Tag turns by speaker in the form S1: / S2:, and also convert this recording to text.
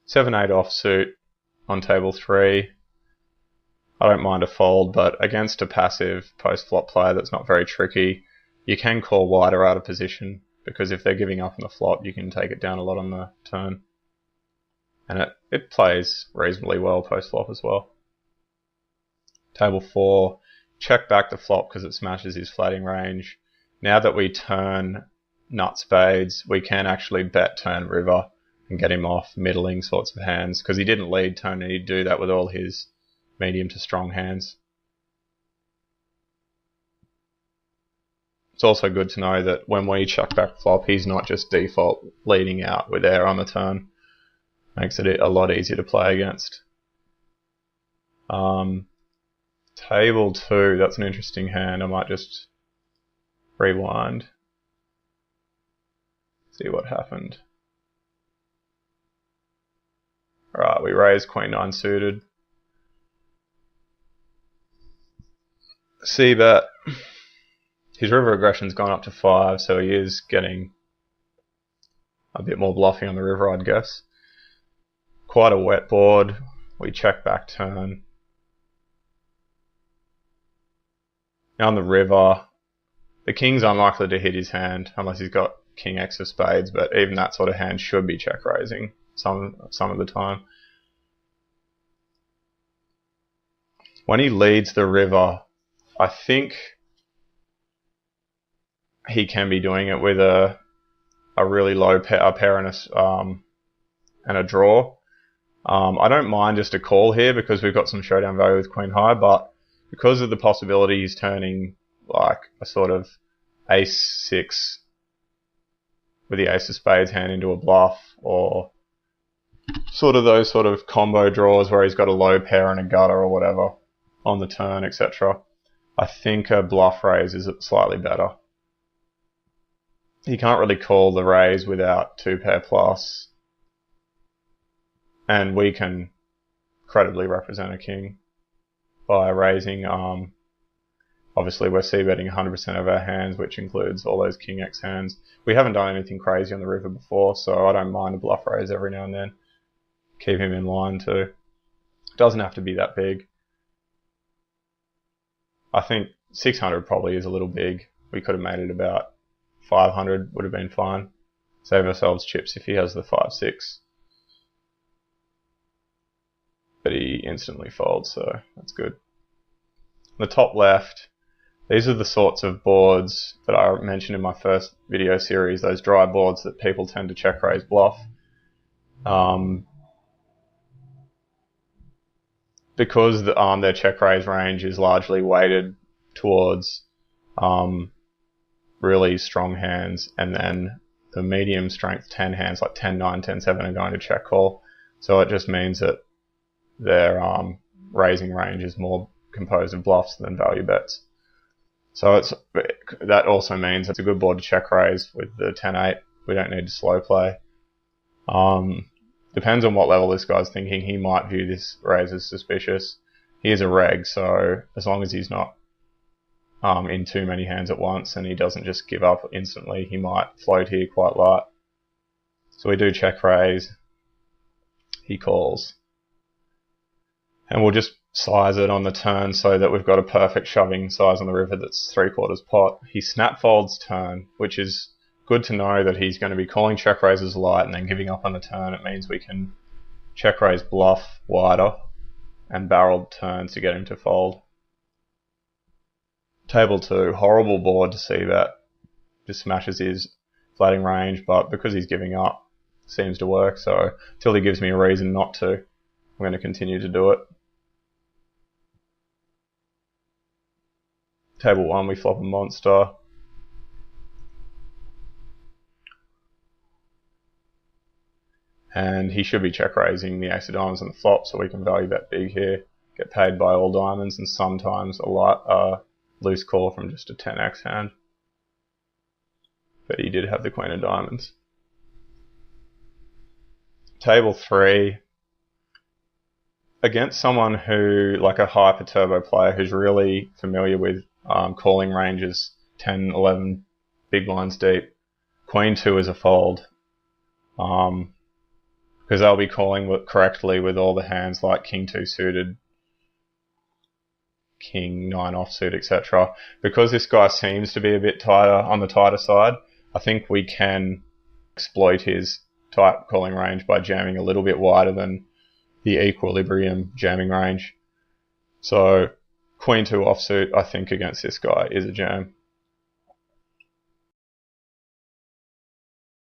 S1: 7-8 offsuit on table 3. I don't mind a fold, but against a passive post-flop player that's not very tricky, you can call wider out of position, because if they're giving up on the flop, you can take it down a lot on the turn. And it plays reasonably well post-flop as well. Table 4, check back the flop because it smashes his flatting range. Now that we turn nut spades, we can actually bet turn river and get him off middling sorts of hands, because he didn't lead turn and he'd do that with all his medium to strong hands. It's also good to know that when we chuck back flop, he's not just default leading out with air on the turn. Makes it a lot easier to play against. Table 2, that's an interesting hand. I might just rewind. See what happened. Alright, we raise Queen 9 suited. C-bet. His river aggression's gone up to 5, so he is getting a bit more bluffy on the river, I'd guess. Quite a wet board. We check back turn. Now on the river, the king's unlikely to hit his hand unless he's got king X of spades, but even that sort of hand should be check raising some of the time. When he leads the river, I think he can be doing it with a really low pair and a draw. I don't mind just a call here because we've got some showdown value with queen high, but because of the possibility he's turning like a sort of ace-6 with the ace of spades hand into a bluff, or sort of those sort of combo draws where he's got a low pair and a gutter or whatever on the turn, etc. I think a bluff raise is slightly better. He can't really call the raise without 2-pair plus, and we can credibly represent a king by raising. Obviously we're c-betting 100% of our hands, which includes all those king X hands. We haven't done anything crazy on the river before, so I don't mind a bluff raise every now and then. Keep him in line too. It doesn't have to be that big. I think 600 probably is a little big. We could have made it about 500, would have been fine. Save ourselves chips if he has the 5-6. But he instantly folds, so that's good. On the top left, these are the sorts of boards that I mentioned in my first video series, those dry boards that people tend to check raise bluff. Because their check raise range is largely weighted towards really strong hands, and then the medium strength 10 hands like 10-9, 10-7 are going to check call. So it just means that their raising range is more composed of bluffs than value bets. So that also means it's a good board to check raise with the 10-8. We don't need to slow play. Depends on what level this guy's thinking. He might view this raise as suspicious. He is a reg, so as long as he's not in too many hands at once and he doesn't just give up instantly, he might float here quite light. So we do check raise. He calls. And we'll just size it on the turn so that we've got a perfect shoving size on the river that's 3/4 pot. He snap folds turn, which is good to know that he's going to be calling check raises light and then giving up on the turn. It means we can check raise bluff wider and barrel turns to get him to fold. Table 2, horrible board to see that. Just smashes his flatting range, but because he's giving up, seems to work. So until he gives me a reason not to, I'm going to continue to do it. Table 1, we flop a monster. And he should be check raising the ace of diamonds on the flop, so we can value bet big here. Get paid by all diamonds, and sometimes a light, loose call from just a 10x hand. But he did have the queen of diamonds. Table 3. Against someone who, like a hyper turbo player who's really familiar with calling ranges 10, 11 big blinds deep, queen 2 is a fold. because they'll be calling correctly with all the hands like King 2 suited, King 9 offsuit, etc. Because this guy seems to be a bit tighter on the tighter side, I think we can exploit his tight calling range by jamming a little bit wider than the equilibrium jamming range. So Queen 2 offsuit, I think, against this guy is a jam.